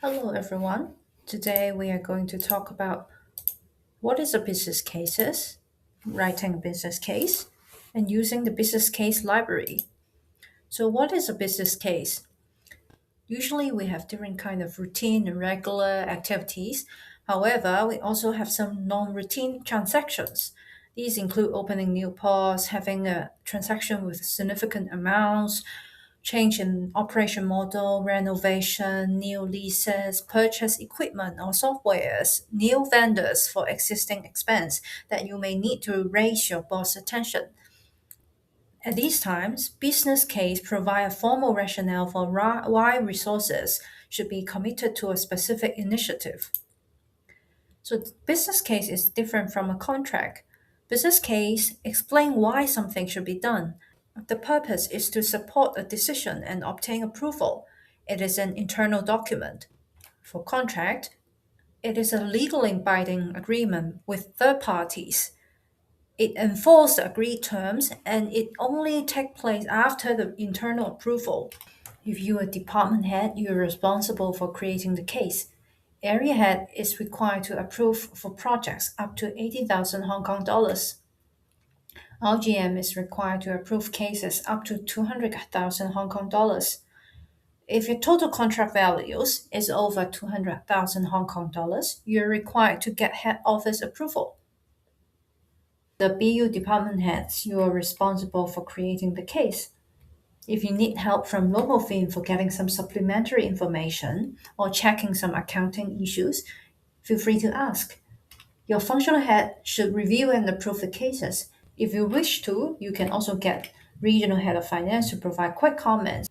Hello, everyone. Today we are going to talk about what is a business cases, writing a business case, and using the business case library. So, what is a business case? Usually, we have different kind of routine and regular activities. However, we also have some non-routine transactions. These include opening new POS, having a transaction with significant amounts, change in operation model, renovation, new leases, purchase equipment or softwares, new vendors for existing expense that you may need to raise your boss attention. At these times, business case provide a formal rationale for why resources should be committed to a specific initiative. So business case is different from a contract. Business case explain why something should be done. The purpose is to support a decision and obtain approval. It is an internal document. For contract, it is a legally binding agreement with third parties. It enforces the agreed terms and it only takes place after the internal approval. If you're a department head, you're responsible for creating the case. Area head is required to approve for projects up to 80,000 Hong Kong dollars. RGM is required to approve cases up to 200,000 Hong Kong dollars. If your total contract values is over 200,000 Hong Kong dollars, you're required to get head office approval. The BU department heads, you are responsible for creating the case. If you need help from local firm for getting some supplementary information or checking some accounting issues, feel free to ask. Your functional head should review and approve the cases. If you wish to, you can also get regional head of finance to provide quick comments,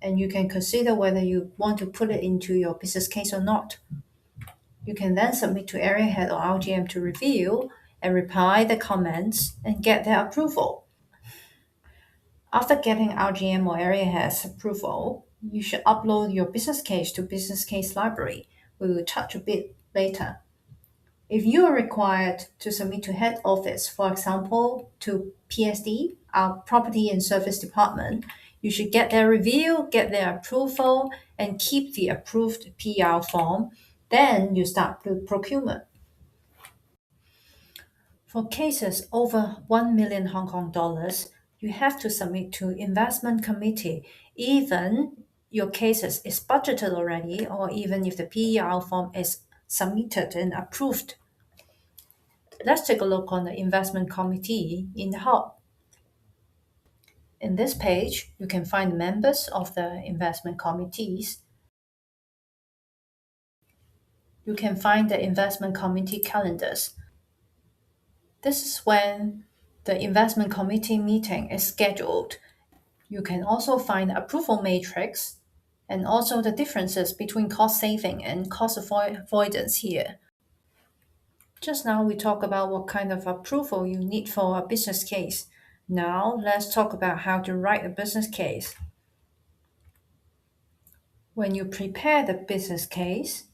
and you can consider whether you want to put it into your business case or not. You can then submit to area head or RGM to review and reply the comments and get their approval. After getting RGM or area head's approval, you should upload your business case to business case library. We will touch a bit later. If you are required to submit to head office, for example, to PSD, our property and service department, you should get their review, get their approval, and keep the approved PR form. Then you start the procurement. For cases over 1 million Hong Kong dollars, you have to submit to investment committee even your cases is budgeted already or even if the PER form is submitted and approved. Let's take a look on the investment committee in the hub. In this page, you can find members of the investment committees. You can find the investment committee calendars. This is when the investment committee meeting is scheduled. You can also find the approval matrix and also the differences between cost saving and cost avoidance here. Just now we talked about what kind of approval you need for a business case. Now let's talk about how to write a business case. When you prepare the business case,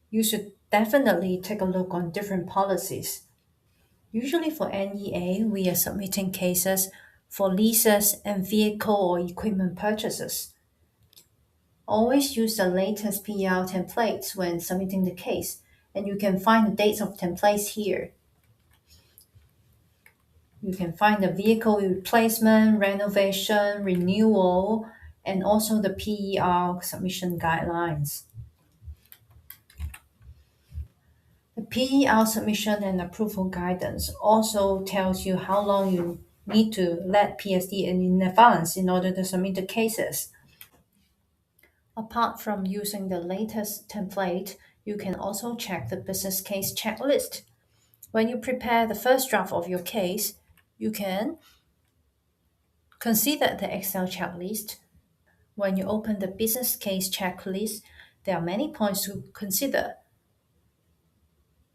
you should definitely take a look on different policies. Usually for NEA, we are submitting cases for leases and vehicle or equipment purchases. Always use the latest PER templates when submitting the case, and you can find the dates of templates here. You can find the vehicle replacement, renovation, renewal, and also the PER submission guidelines. The PER submission and approval guidance also tells you how long you need to let PSD in advance in order to submit the cases. Apart from using the latest template, you can also check the business case checklist. When you prepare the first draft of your case, you can consider the Excel checklist. When you open the business case checklist, there are many points to consider.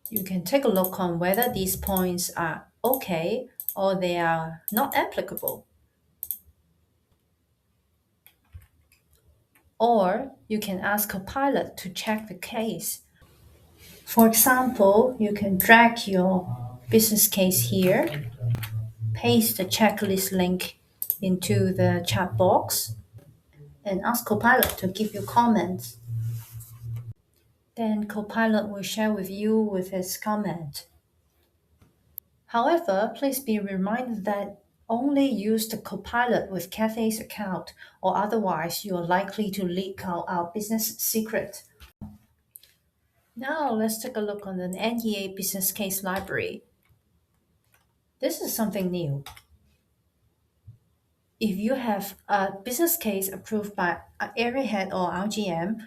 You can take a look on whether these points are okay or they are not applicable. Or you can ask Copilot to check the case. For example, you can drag your business case here, paste the checklist link into the chat box, and ask Copilot to give you comments. Then Copilot will share with you with his comment. However, please be reminded that only use the Copilot with Cathay's account, or otherwise you are likely to leak out our business secret. Now let's take a look on the NEA Business Case Library. This is something new. If you have a business case approved by Area Head or RGM,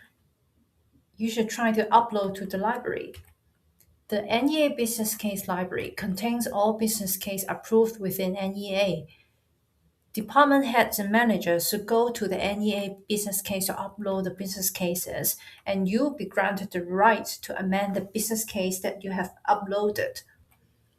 you should try to upload to the library. The NEA Business Case Library contains all business case approved within NEA. Department heads and managers should go to the NEA business case to upload the business cases, and you'll be granted the right to amend the business case that you have uploaded.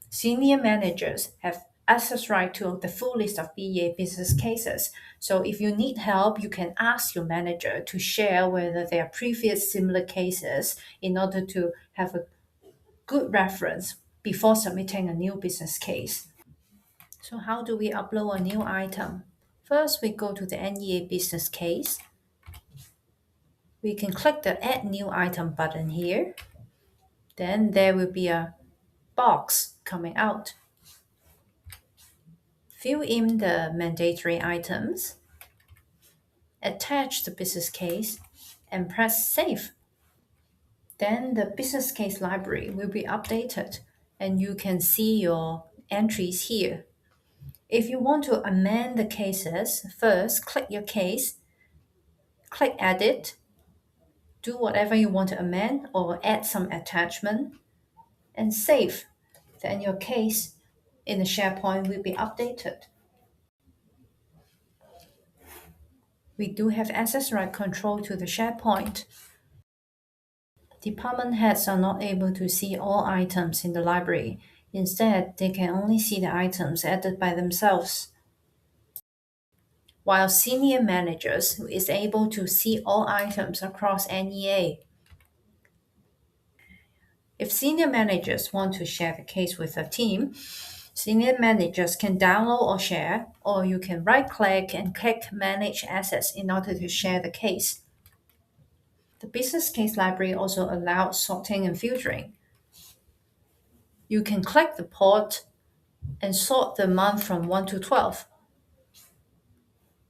Senior managers have access right to the full list of BEA business cases. So if you need help, you can ask your manager to share whether there are previous similar cases in order to have a good reference before submitting a new business case. So how do we upload a new item? First, we go to the NEA business case. We can click the Add New Item button here. Then there will be a box coming out. Fill in the mandatory items, attach the business case, and press Save. Then the business case library will be updated, and you can see your entries here. If you want to amend the cases, first click your case, click Edit, do whatever you want to amend or add some attachment, and save. Then your case in the SharePoint will be updated. We do have access right control to the SharePoint. Department heads are not able to see all items in the library. Instead, they can only see the items added by themselves. While senior managers is able to see all items across NEA. If senior managers want to share the case with a team, senior managers can download or share, or you can right-click and click Manage Assets in order to share the case. The business case library also allows sorting and filtering. You can click the port and sort the month from 1 to 12.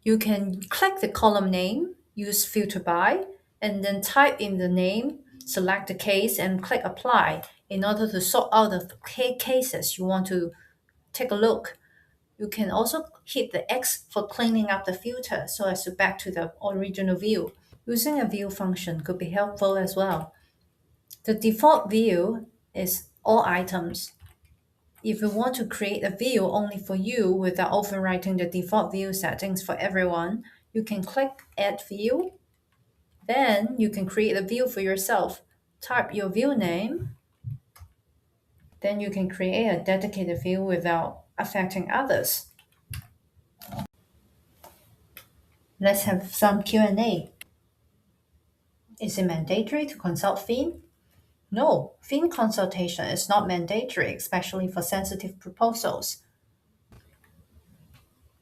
You can click the column name, use filter by, and then type in the name, select the case, and click Apply in order to sort out the cases you want to take a look. You can also hit the X for cleaning up the filter so as to back to the original view. Using a view function could be helpful as well. The default view is all items. If you want to create a view only for you without overwriting the default view settings for everyone, you can click Add View. Then you can create a view for yourself. Type your view name. Then you can create a dedicated view without affecting others. Let's have some Q&A. Is it mandatory to consult Fin? No, Fin consultation is not mandatory, especially for sensitive proposals.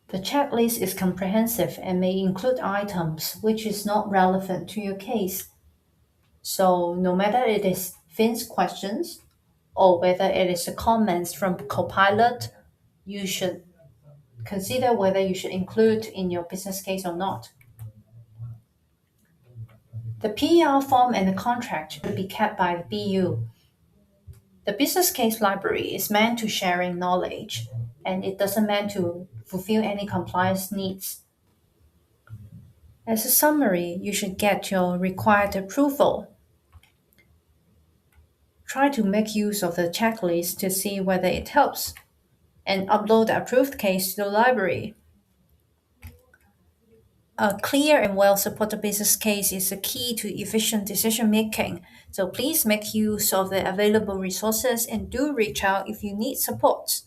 The checklist is comprehensive and may include items which is not relevant to your case. So no matter it is Fin's questions or whether it is the comments from Copilot, you should consider whether you should include in your business case or not. The PER form and the contract should be kept by the BU. The business case library is meant to sharing knowledge, and it doesn't meant to fulfill any compliance needs. As a summary, you should get your required approval. Try to make use of the checklist to see whether it helps, and upload the approved case to the library. A clear and well-supported business case is the key to efficient decision making, so please make use of the available resources and do reach out if you need support.